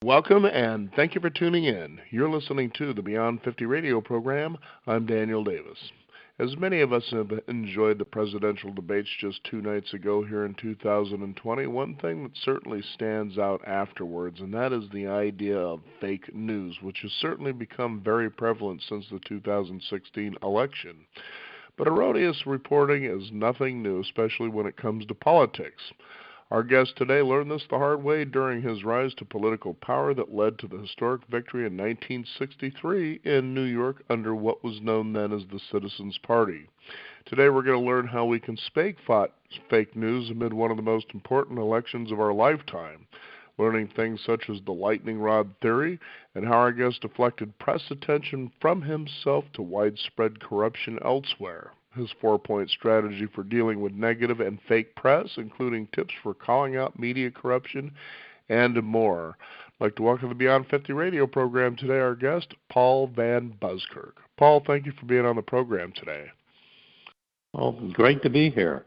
Welcome and thank you for tuning in. You're listening to the Beyond 50 radio program. I'm Daniel Davis. As many of us have enjoyed the presidential debates just 2 nights ago here in 2020, one thing that certainly stands out afterwards, and that is the idea of fake news, which has certainly become very prevalent since the 2016 election. But erroneous reporting is nothing new, especially when it comes to politics. Our guest today learned this the hard way during his rise to political power that led to the historic victory in 1963 in New York under what was known then as the Citizens Party. Today we're going to learn how we can fake news amid one of the most important elections of our lifetime, learning things such as the lightning rod theory and how our guest deflected press attention from himself to widespread corruption elsewhere. His 4-point strategy for dealing with negative and fake press, including tips for calling out media corruption, and more. I'd like to welcome to the Beyond 50 radio program today our guest, Paul Van Buskirk. Paul, thank you for being on the program today. Well, great to be here.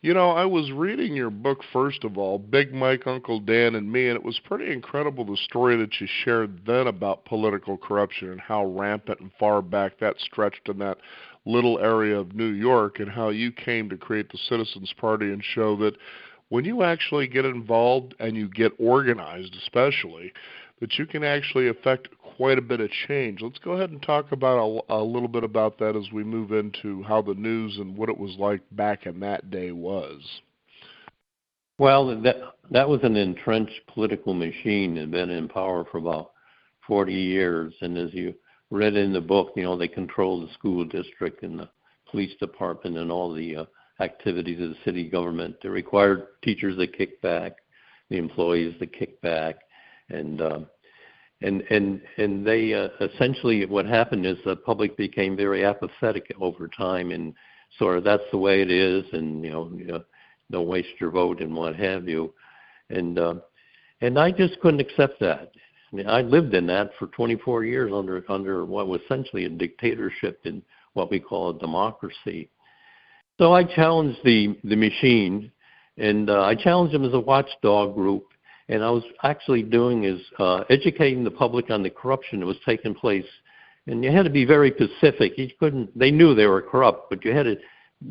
You know, I was reading your book, first of all, Big Mike, Uncle Dan, and Me, and it was pretty incredible the story that you shared then about political corruption and how rampant and far back that stretched in that little area of New York, and how you came to create the Citizens Party and show that when you actually get involved and you get organized especially, that you can actually affect quite a bit of change. Let's go ahead and talk about a little bit about that as we move into how the news and what it was like back in that day was. Well, that was an entrenched political machine that had been in power for about 40 years, and as you read in the book, you know, they control the school district and the police department and all the activities of the city government. They required teachers to kick back, the employees to kick back, and they essentially what happened is the public became very apathetic over time, and sort of that's the way it is, and don't waste your vote and what have you, and I just couldn't accept that. I mean, I lived in that for 24 years under what was essentially a dictatorship in what we call a democracy. So I challenged the machine, and I challenged them as a watchdog group, and I was actually doing is educating the public on the corruption that was taking place. And you had to be very specific. They knew they were corrupt, but you had to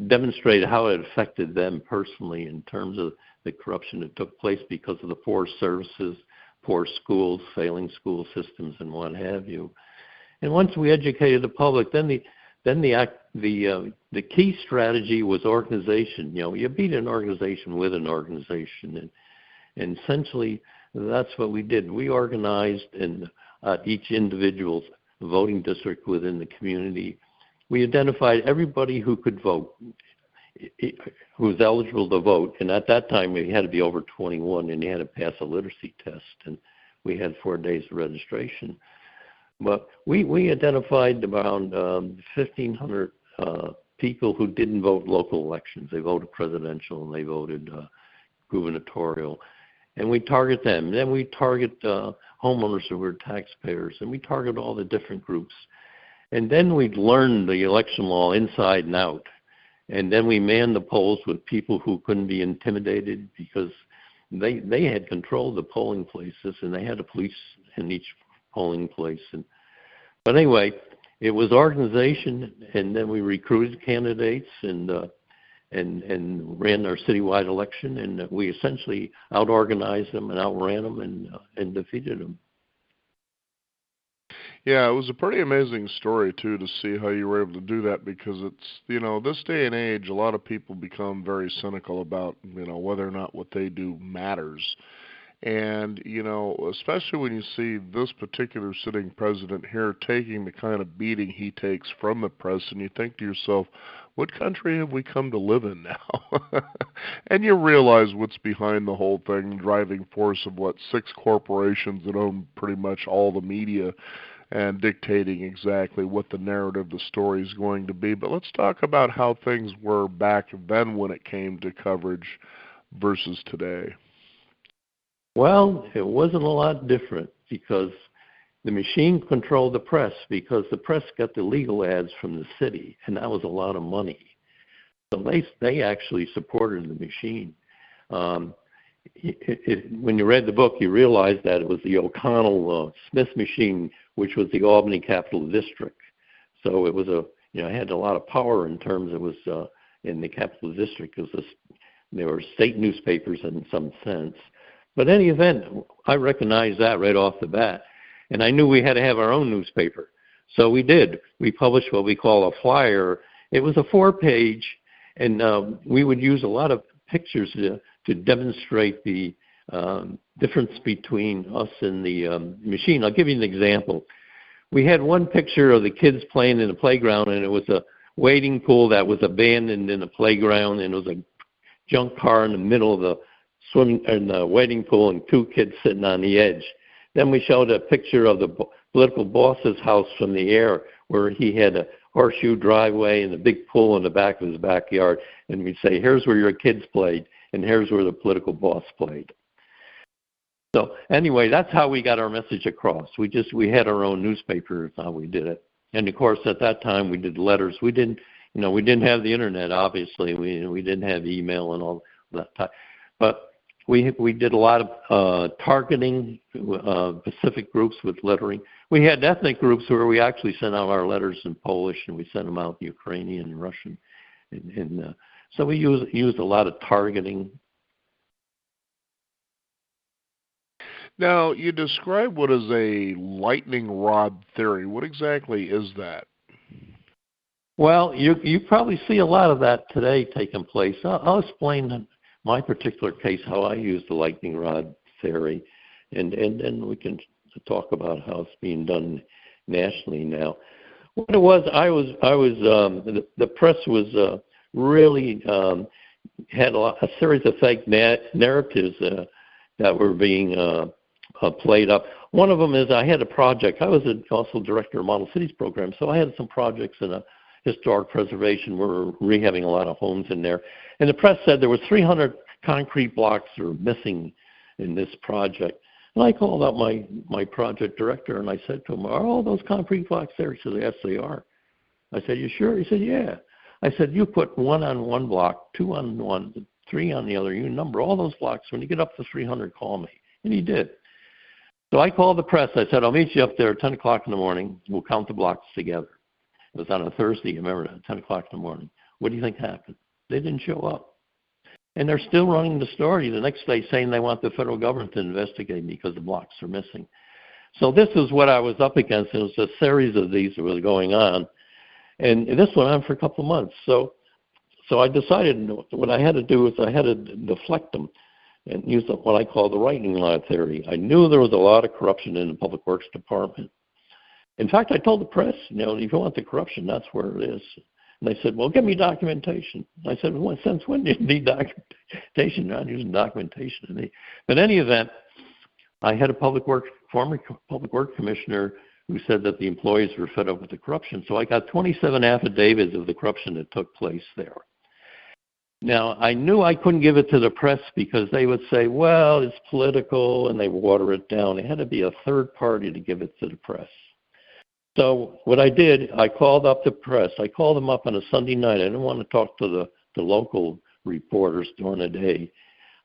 demonstrate how it affected them personally in terms of the corruption that took place because of the poor services, poor schools, failing school systems, and what have you. And once we educated the public, then the key strategy was organization. You know, you beat an organization with an organization, and essentially that's what we did. We organized in each individual's voting district within the community. We identified everybody who could vote, who was eligible to vote, and at that time we had to be over 21 and you had to pass a literacy test, and we had 4 days of registration. But we identified around 1,500 people who didn't vote local elections. They voted presidential and they voted gubernatorial, and we target them. Then we target homeowners who were taxpayers, and we target all the different groups. And then we learned the election law inside and out. And then we manned the polls with people who couldn't be intimidated because they had controlled the polling places, and they had a police in each polling place. But anyway, it was organization, and then we recruited candidates and ran our citywide election, and we essentially out-organized them and outran them and defeated them. Yeah, it was a pretty amazing story, too, to see how you were able to do that, because it's, this day and age, a lot of people become very cynical about, whether or not what they do matters. And, especially when you see this particular sitting president here taking the kind of beating he takes from the press, and you think to yourself, what country have we come to live in now? And you realize what's behind the whole thing, the driving force of 6 corporations that own pretty much all the media and dictating exactly what the narrative, the story is going to be. But let's talk about how things were back then when it came to coverage versus today. Well, it wasn't a lot different because the machine controlled the press, because the press got the legal ads from the city, and that was a lot of money. So they actually supported the machine. when you read the book, you realized that it was the O'Connell Smith machine, which was the Albany Capital District. So it was it had a lot of power in terms it was in the Capital District because there were state newspapers in some sense. But in any event, I recognized that right off the bat, and I knew we had to have our own newspaper. So we did. We published what we call a flyer. It was a 4-page, and we would use a lot of pictures to demonstrate the difference between us and the machine. I'll give you an example. We had one picture of the kids playing in the playground, and it was a wading pool that was abandoned in the playground, and it was a junk car in the middle of the wading pool, and 2 kids sitting on the edge. Then we showed a picture of the political boss's house from the air, where he had a horseshoe driveway and a big pool in the back of his backyard, and we'd say, here's where your kids played, and here's where the political boss played. So anyway, that's how we got our message across. We had our own newspaper, is how we did it. And of course, at that time, we did letters. We didn't have the internet, obviously. We didn't have email and all that time. But we did a lot of targeting specific groups with lettering. We had ethnic groups where we actually sent out our letters in Polish, and we sent them out in Ukrainian and Russian. And so we used a lot of targeting. Now, you describe what is a lightning rod theory. What exactly is that? Well, you probably see a lot of that today taking place. I'll explain my particular case, how I use the lightning rod theory, and then we can talk about how it's being done nationally now. What it was, the press was really had a series of fake narratives that were being played up. One of them is I had a project. I was also director of Model Cities program, so I had some projects in a historic preservation. We're rehabbing a lot of homes in there. And the press said there were 300 concrete blocks that were missing in this project. And I called up my project director, and I said to him, are all those concrete blocks there? He said, yes, they are. I said, you sure? He said, yeah. I said, you put 1 on one block, 2 on one, 3 on the other. You number all those blocks. When you get up to 300, call me. And he did. So I called the press. I said, I'll meet you up there at 10 o'clock in the morning. We'll count the blocks together. It was on a Thursday, remember, at 10 o'clock in the morning. What do you think happened? They didn't show up. And they're still running the story the next day saying they want the federal government to investigate because the blocks are missing. So this is what I was up against. It was a series of these that was going on. And this went on for a couple of months. So I decided what I had to do is I had to deflect them and use what I call the lightning rod theory. I knew there was a lot of corruption in the Public Works Department. In fact, I told the press, if you want the corruption, that's where it is. And they said, well, give me documentation. I said, well, since when do you need documentation? You're not using documentation. But in any event, I had a former Public Works Commissioner who said that the employees were fed up with the corruption. So I got 27 affidavits of the corruption that took place there. Now, I knew I couldn't give it to the press because they would say, well, it's political, and they water it down. It had to be a third party to give it to the press. So what I did, I called up the press. I called them up on a Sunday night. I didn't want to talk to the local reporters during the day.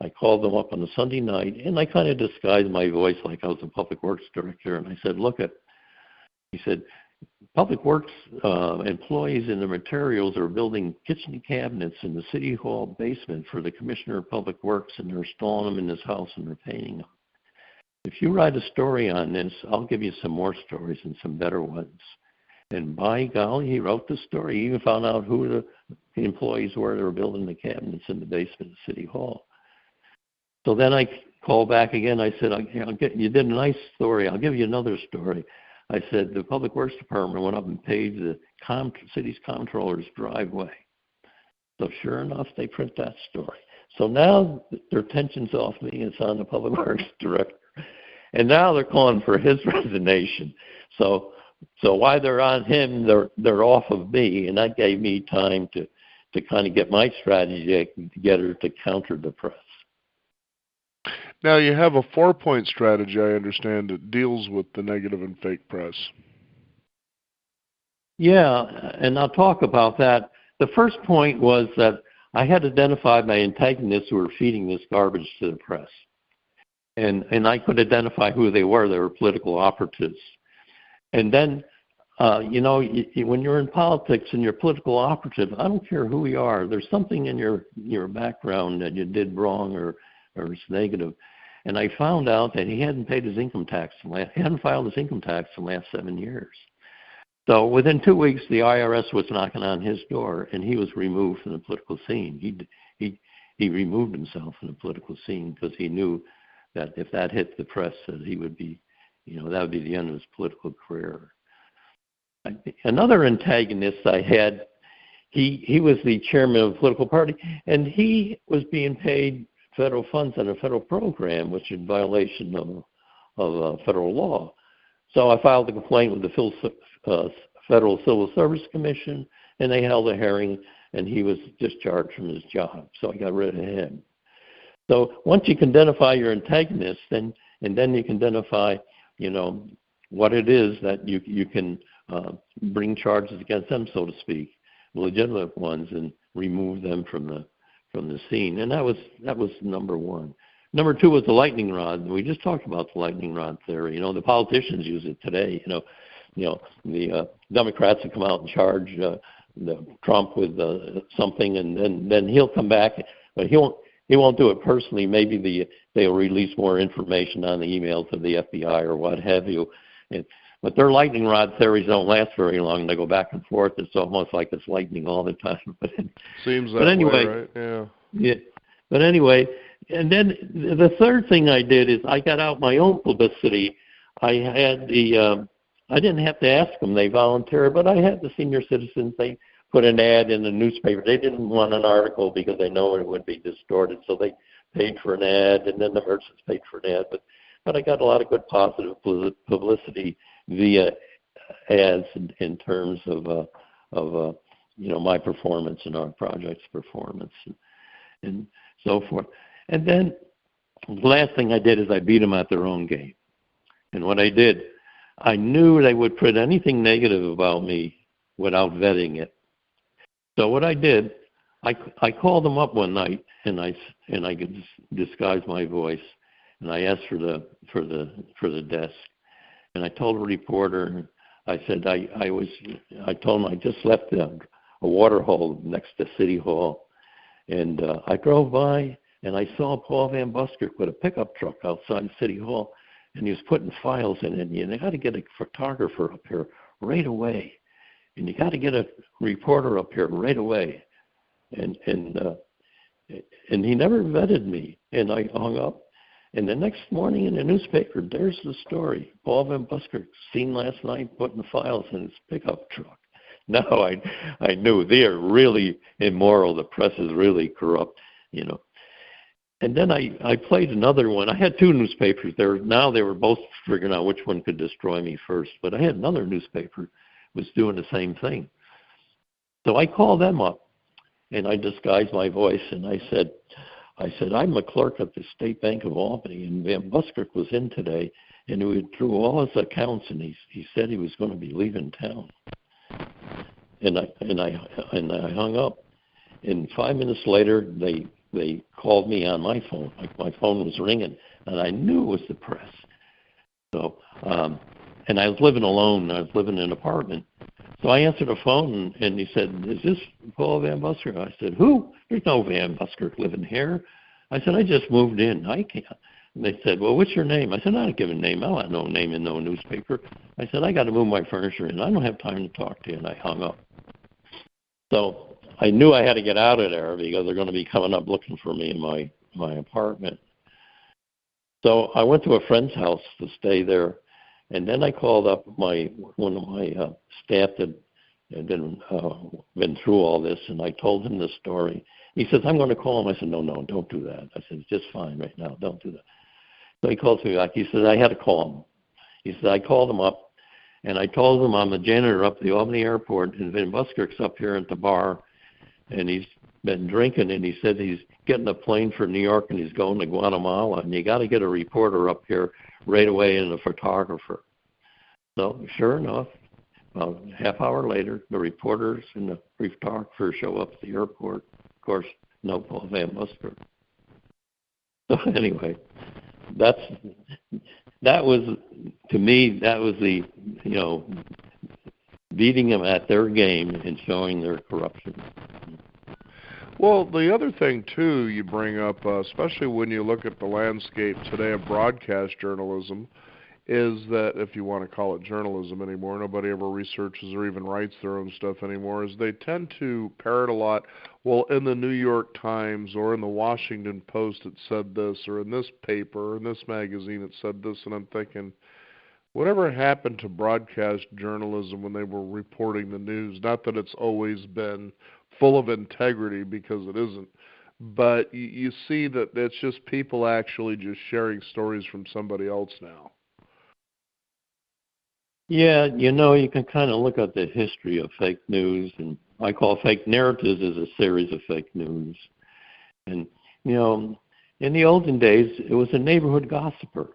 I called them up on a Sunday night, and I kind of disguised my voice like I was a public works director. And I said, he said, Public Works employees in the materials are building kitchen cabinets in the City Hall basement for the Commissioner of Public Works, and they're installing them in his house and they're painting them. If you write a story on this, I'll give you some more stories and some better ones. And by golly, he wrote the story. He even found out who the employees were that were building the cabinets in the basement of City Hall. So then I called back again. I said, you did a nice story. I'll give you another story. I said, the Public Works Department went up and paved the city's comptroller's driveway. So sure enough, they print that story. So now their attention's off me. It's on the Public Works Director. And now they're calling for his resignation. So while they're on him, they're off of me. And that gave me time to kind of get my strategy together to counter the press. Now, you have a 4-point strategy, I understand, that deals with the negative and fake press. Yeah, and I'll talk about that. The first point was that I had identified my antagonists who were feeding this garbage to the press. And I could identify who they were. They were political operatives. And then, when you're in politics and you're political operative, I don't care who you are. There's something in your background that you did wrong or it's negative. And I found out that he hadn't paid his income tax. He hadn't filed his income tax in the last 7 years. So within 2 weeks, the IRS was knocking on his door, and he was removed from the political scene. He removed himself from the political scene because he knew that if that hit the press, that he would be, that would be the end of his political career. Another antagonist I had, he was the chairman of a political party, and he was being paid federal funds on a federal program, which is in violation of federal law. So I filed a complaint with the Federal Civil Service Commission, and they held a hearing, and he was discharged from his job. So I got rid of him. So once you can identify your antagonist, and then you can identify, what it is that you can bring charges against them, so to speak, legitimate ones, and remove them from the scene. And that was number one. Number two was the lightning rod. We just talked about the lightning rod theory. The politicians use it today. The Democrats have come out and charge Trump with something, and then he'll come back, but he won't do it personally. Maybe they'll release more information on the emails of the FBI or what have you. But their lightning rod theories don't last very long. They go back and forth. It's almost like it's lightning all the time. Seems that way, right? Yeah. Yeah. But anyway, and then the third thing I did is I got out my own publicity. I had I didn't have to ask them. They volunteered, but I had the senior citizens. They put an ad in the newspaper. They didn't want an article because they know it would be distorted, so they paid for an ad, and then the merchants paid for an ad. But I got a lot of good positive publicity via ads in terms of my performance and our project's performance and so forth. And then the last thing I did is I beat them at their own game. And what I did, I knew they would put anything negative about me without vetting it. So what I did, I called them up one night, and I could disguise my voice, and I asked for the desk, and I told a reporter, I said I told him I just left a water hole next to City Hall, and I drove by and I saw Paul Van Buskirk with a pickup truck outside City Hall, and he was putting files in it. And you got to get a photographer up here right away, and you got to get a reporter up here right away, and he never vetted me, and I hung up. And the next morning in the newspaper, there's the story. Paul Van Buskirk seen last night putting files in his pickup truck. Now I knew they are really immoral. The press is really corrupt, And then I played another one. I had two newspapers there. Now they were both figuring out which one could destroy me first. But I had another newspaper was doing the same thing. So I called them up, and I disguised my voice, and I said, I'm a clerk at the State Bank of Albany, and Van Buskirk was in today, and he withdrew all his accounts, and he said he was going to be leaving town. And I hung up. And 5 minutes later, they called me on my phone. Like my phone was ringing, and I knew it was the press. So, and I was living alone. I was living in an apartment. So I answered the phone, and he said, "Is this Paul Van Buskirk?" I said, "Who? There's no Van Buskirk living here." I said, "I just moved in. I can't." And they said, "Well, what's your name?" I said, "I don't give a name. I don't have no name in no newspaper." I said, "I got to move my furniture in. I don't have time to talk to you." And I hung up. So I knew I had to get out of there because they're going to be coming up looking for me in my apartment. So I went to a friend's house to stay there, and then I called up one of my staff that had been through all this, and I told him the story. He says, "I'm going to call him." I said, No, don't do that. I said, "It's just fine right now. Don't do that." So he calls me back. He said, "I had to call him." He said, "I called him up, and I told him I'm the janitor up at the Albany airport, and Van Buskirk's up here at the bar, and he's been drinking, and he said he's getting a plane for New York, and he's going to Guatemala, and you got to get a reporter up here right away and a photographer." So sure enough, about a half hour later, the reporters and the photographer show up at the airport. Of course, No, Paul Van Busker. So anyway, that was, to me, that was the, beating them at their game and showing their corruption. Well, the other thing, too, you bring up, especially when you look at the landscape today of broadcast journalism, is that, if you want to call it journalism anymore, nobody ever researches or even writes their own stuff anymore, is they tend to parrot a lot, well, in the New York Times or in the Washington Post it said this, or in this paper or in this magazine it said this, and I'm thinking, whatever happened to broadcast journalism when they were reporting the news? Not that it's always been full of integrity, because it isn't, but you see that it's just people actually just sharing stories from somebody else now. Yeah, you can kind of look at the history of fake news, and I call fake narratives as a series of fake news. And, in the olden days, it was a neighborhood gossiper.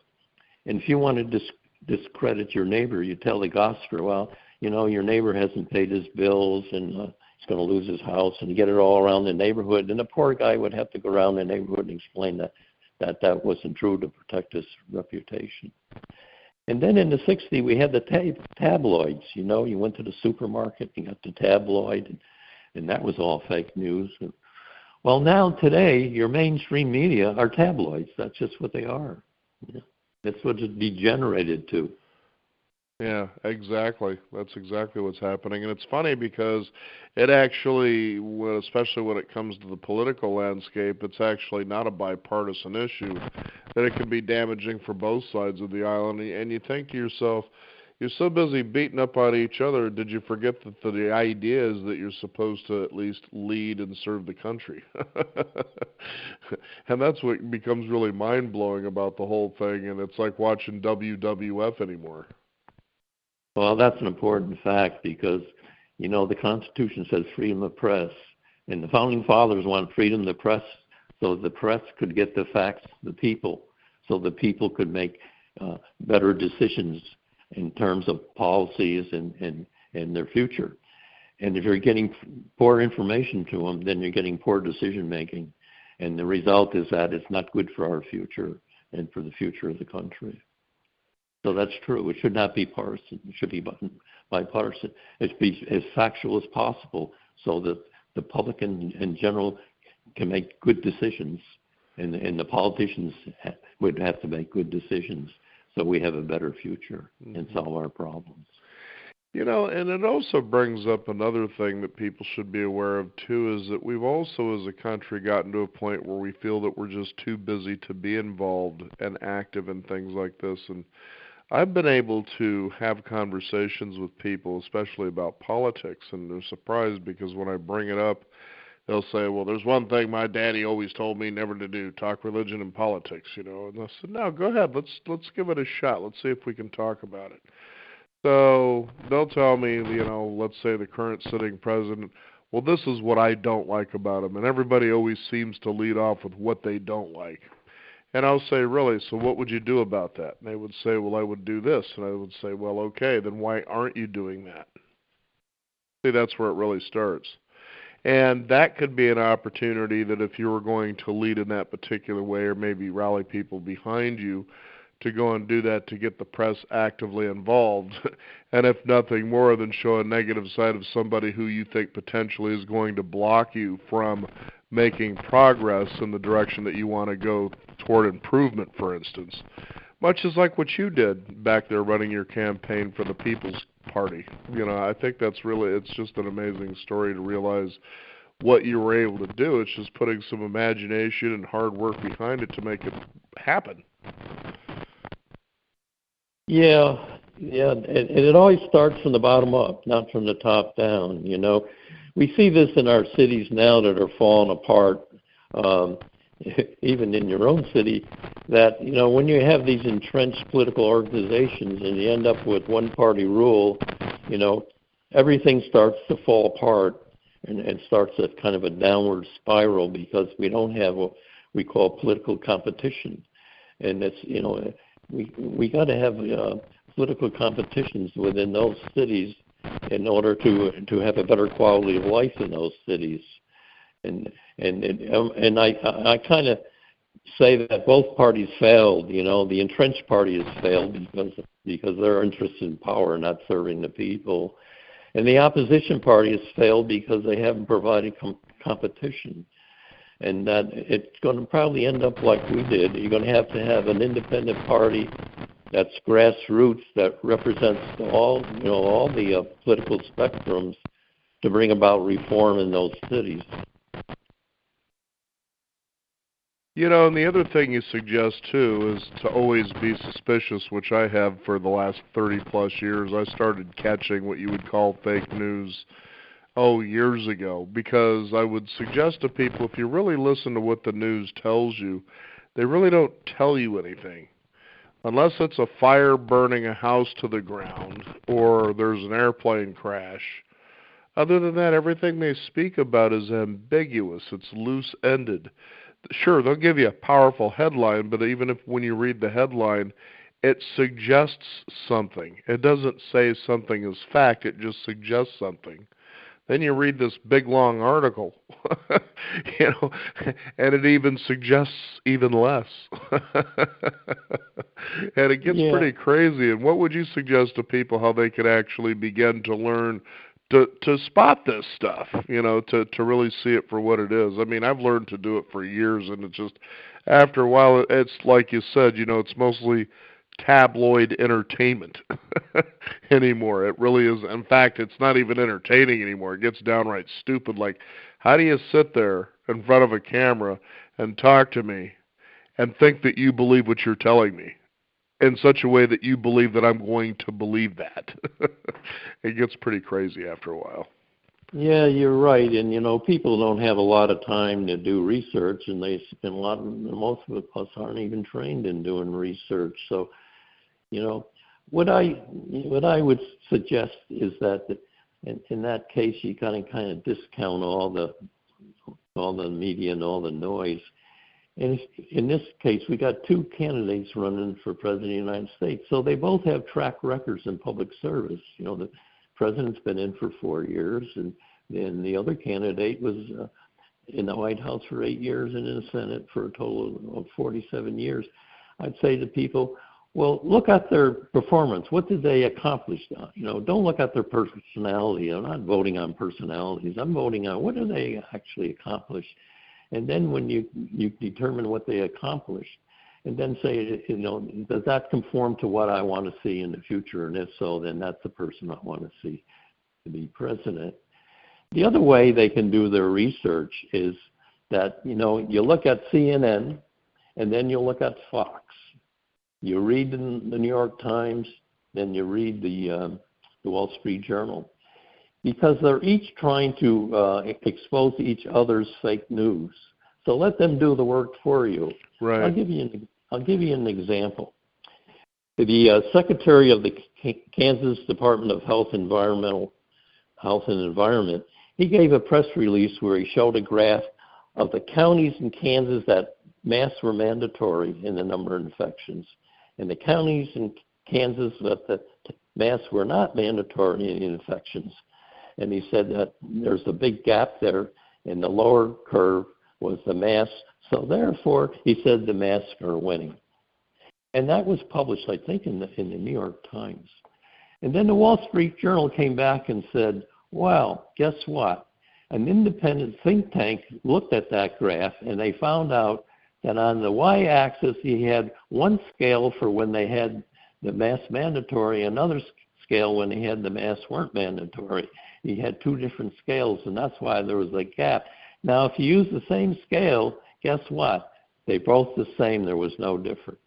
And if you want to discredit your neighbor, you tell the gossiper, well, your neighbor hasn't paid his bills, and he's going to lose his house, and you get it all around the neighborhood. And the poor guy would have to go around the neighborhood and explain that wasn't true to protect his reputation. And then in the 60s, we had the tabloids. You went to the supermarket, you got the tabloid, and that was all fake news. Well, now today, your mainstream media are tabloids. That's just what they are. That's what it's degenerated to. Yeah, exactly. That's exactly what's happening. And it's funny because it actually, especially when it comes to the political landscape, it's actually not a bipartisan issue, that it can be damaging for both sides of the aisle. And you think to yourself, you're so busy beating up on each other, did you forget that the idea is that you're supposed to at least lead and serve the country? And that's what becomes really mind-blowing about the whole thing, and it's like watching WWF anymore. Well, that's an important fact because, the Constitution says freedom of press, and the Founding Fathers want freedom of the press so the press could get the facts to the people, so the people could make better decisions in terms of policies and their future. And if you're getting poor information to them, then you're getting poor decision making. And the result is that it's not good for our future and for the future of the country. So that's true. It should not be partisan. It should be bipartisan. It should be as factual as possible so that the public in general can make good decisions, and the politicians would have to make good decisions so we have a better future and solve our problems. And it also brings up another thing that people should be aware of, too, is that we've also, as a country, gotten to a point where we feel that we're just too busy to be involved and active in things like this. And I've been able to have conversations with people, especially about politics, and they're surprised because when I bring it up, they'll say, well, there's one thing my daddy always told me never to do, talk religion and politics, And I said, no, go ahead, let's give it a shot. Let's see if we can talk about it. So they'll tell me, let's say the current sitting president, well, this is what I don't like about him. And everybody always seems to lead off with what they don't like. And I'll say, really, so what would you do about that? And they would say, well, I would do this. And I would say, well, okay, then why aren't you doing that? See, that's where it really starts. And that could be an opportunity that if you were going to lead in that particular way or maybe rally people behind you to go and do that to get the press actively involved, and if nothing more than show a negative side of somebody who you think potentially is going to block you from making progress in the direction that you want to go toward improvement, for instance. Much as like what you did back there running your campaign for the People's Party. I think that's really, it's just an amazing story to realize what you were able to do. It's just putting some imagination and hard work behind it to make it happen. Yeah, and it always starts from the bottom up, not from the top down. We see this in our cities now that are falling apart, even in your own city, that, when you have these entrenched political organizations and you end up with one-party rule, everything starts to fall apart and starts a kind of a downward spiral because we don't have what we call political competition. And it's, we got to have political competitions within those cities in order to have a better quality of life in those cities. And And I kind of say that both parties failed. The entrenched party has failed because they're interested in power and not serving the people, and the opposition party has failed because they haven't provided competition. And that it's going to probably end up like we did. You're going to have an independent party that's grassroots, that represents all the political spectrums, to bring about reform in those cities. And the other thing you suggest, too, is to always be suspicious, which I have for the last 30-plus years. I started catching what you would call fake news, years ago, because I would suggest to people, if you really listen to what the news tells you, they really don't tell you anything. Unless it's a fire burning a house to the ground or there's an airplane crash. Other than that, everything they speak about is ambiguous. It's loose-ended. Sure, they'll give you a powerful headline, but even if when you read the headline, it suggests something. It doesn't say something is fact, it just suggests something. Then you read this big long article, and it even suggests even less. And it gets pretty crazy. And what would you suggest to people how they could actually begin to learn to spot this stuff, to really see it for what it is? I mean, I've learned to do it for years, and it's just, after a while, it's like you said, it's mostly tabloid entertainment anymore. It really is. In fact, it's not even entertaining anymore. It gets downright stupid. Like, how do you sit there in front of a camera and talk to me and think that you believe what you're telling me in such a way that you believe that I'm going to believe that? It gets pretty crazy after a while. Yeah, you're right. And, people don't have a lot of time to do research, and most of us aren't even trained in doing research. So, what I would suggest is that in that case, you kind of discount all the media and all the noise. And in this case, we got two candidates running for president of the United States. So they both have track records in public service. The president's been in for 4 years, and then the other candidate was in the White House for 8 years and in the Senate for a total of 47 years. I'd say to people, well, look at their performance. What did they accomplish? Don't look at their personality. I'm not voting on personalities. I'm voting on what do they actually accomplish. And then when you determine what they accomplished, and then say, does that conform to what I want to see in the future? And if so, then that's the person I want to see to be president. The other way they can do their research is that, you look at CNN, and then you look at Fox. You read the New York Times, then you read the Wall Street Journal, because they're each trying to expose each other's fake news. So let them do the work for you. Right. I'll give you an example. The Secretary of the Kansas Department of Health and Environment, he gave a press release where he showed a graph of the counties in Kansas that masks were mandatory in the number of infections, and the counties in Kansas that the masks were not mandatory in infections. And he said that there's a big gap there, and the lower curve was the masks. So therefore, he said the masks are winning. And that was published, I think, in the New York Times. And then the Wall Street Journal came back and said, well, guess what? An independent think tank looked at that graph, and they found out that on the y-axis, he had one scale for when they had the masks mandatory, another scale when they had the masks weren't mandatory. He had two different scales, and that's why there was a gap. Now, if you use the same scale, guess what? They're both the same. There was no difference.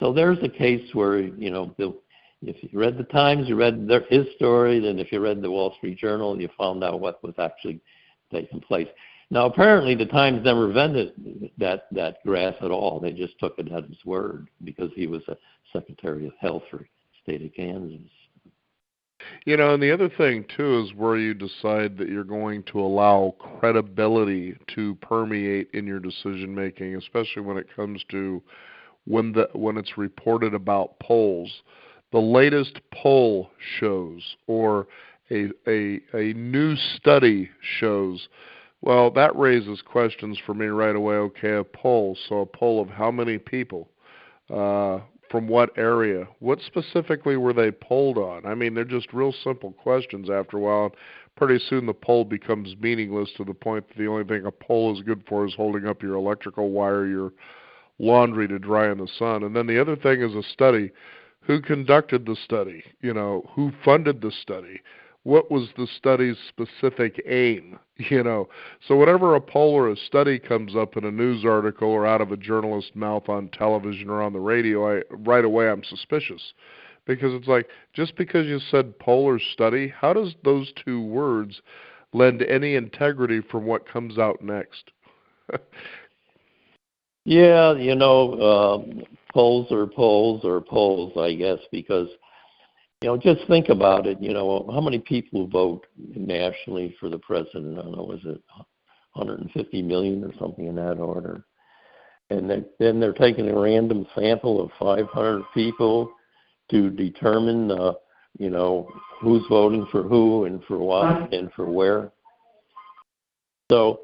So there's a case where, if you read the Times, you read his story, then if you read the Wall Street Journal, you found out what was actually taking place. Now, apparently, the Times never invented that graph at all. They just took it at his word because he was a Secretary of Health for the state of Kansas. And the other thing, too, is where you decide that you're going to allow credibility to permeate in your decision-making, especially when it comes to when it's reported about polls. The latest poll shows, or a new study shows Well, that raises questions for me right away. Okay, a poll. So a poll of how many people? From what area? What specifically were they polled on? I mean, they're just real simple questions after a while. Pretty soon the poll becomes meaningless to the point that the only thing a poll is good for is holding up your electrical wire, your laundry to dry in the sun. And then the other thing is a study. Who conducted the study? Who funded the study? What was the study's specific aim? So whenever a poll or a study comes up in a news article or out of a journalist's mouth on television or on the radio, right away I'm suspicious. Because it's like, just because you said poll or study, how does those two words lend any integrity from what comes out next? Yeah, polls are polls or polls, I guess, because just think about it. How many people vote nationally for the president? I don't know, is it 150 million or something in that order? And then they're taking a random sample of 500 people to determine, who's voting for who and for what and for where. So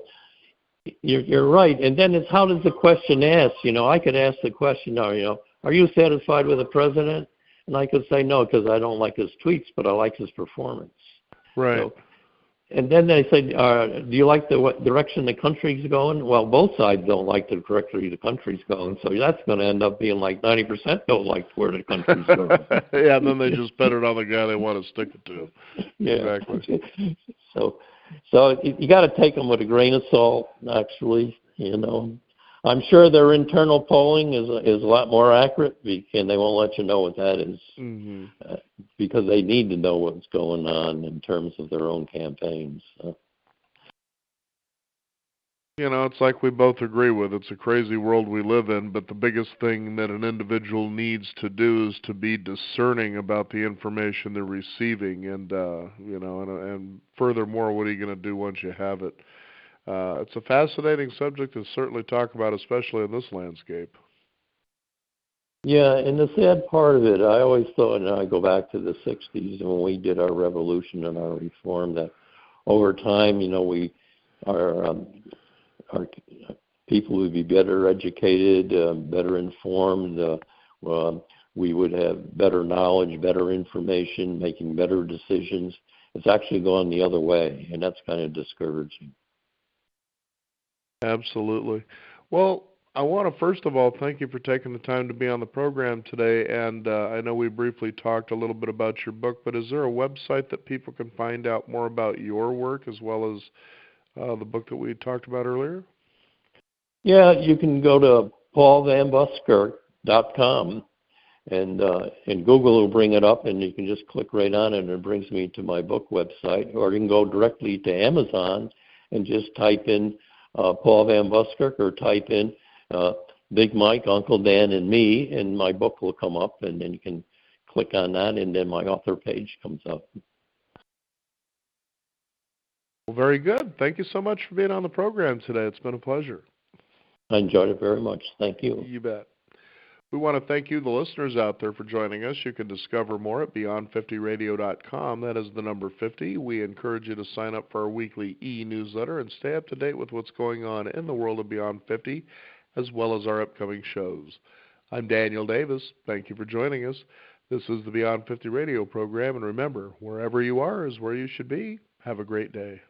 you're right. And then it's, how does the question ask? I could ask the question, are you satisfied with the president? And I could say no, because I don't like his tweets, but I like his performance. Right. So, and then they say, do you like what direction the country's going? Well, both sides don't like the direction the country's going, so that's going to end up being like 90% don't like where the country's going. Yeah, and then they just bet it on the guy they want to stick it to. Yeah. Exactly. So you got to take them with a grain of salt, actually. I'm sure their internal polling is a lot more accurate, and they won't let you know what that is, because they need to know what's going on in terms of their own campaigns. It's like we both agree with. It's a crazy world we live in, but the biggest thing that an individual needs to do is to be discerning about the information they're receiving, and and furthermore, what are you going to do once you have it? It's a fascinating subject to certainly talk about, especially in this landscape. Yeah, and the sad part of it, I always thought, and I go back to the 60s when we did our revolution and our reform, that over time, our people would be better educated, better informed. We would have better knowledge, better information, making better decisions. It's actually gone the other way, and that's kind of discouraging. Absolutely. Well, I want to first of all thank you for taking the time to be on the program today. And I know we briefly talked a little bit about your book, but is there a website that people can find out more about your work as well as the book that we talked about earlier? Yeah, you can go to paulvanbuskirk.com, and Google will bring it up, and you can just click right on it, and it brings me to my book website. Or you can go directly to Amazon and just type in Paul Van Buskirk, or type in Big Mike, Uncle Dan, and me, and my book will come up, and then you can click on that, and then my author page comes up. Well, very good. Thank you so much for being on the program today. It's been a pleasure. I enjoyed it very much. Thank you. You bet. We want to thank you, the listeners out there, for joining us. You can discover more at beyond50radio.com. That is the number 50. We encourage you to sign up for our weekly e-newsletter and stay up to date with what's going on in the world of Beyond 50, as well as our upcoming shows. I'm Daniel Davis. Thank you for joining us. This is the Beyond 50 radio program, and remember, wherever you are is where you should be. Have a great day.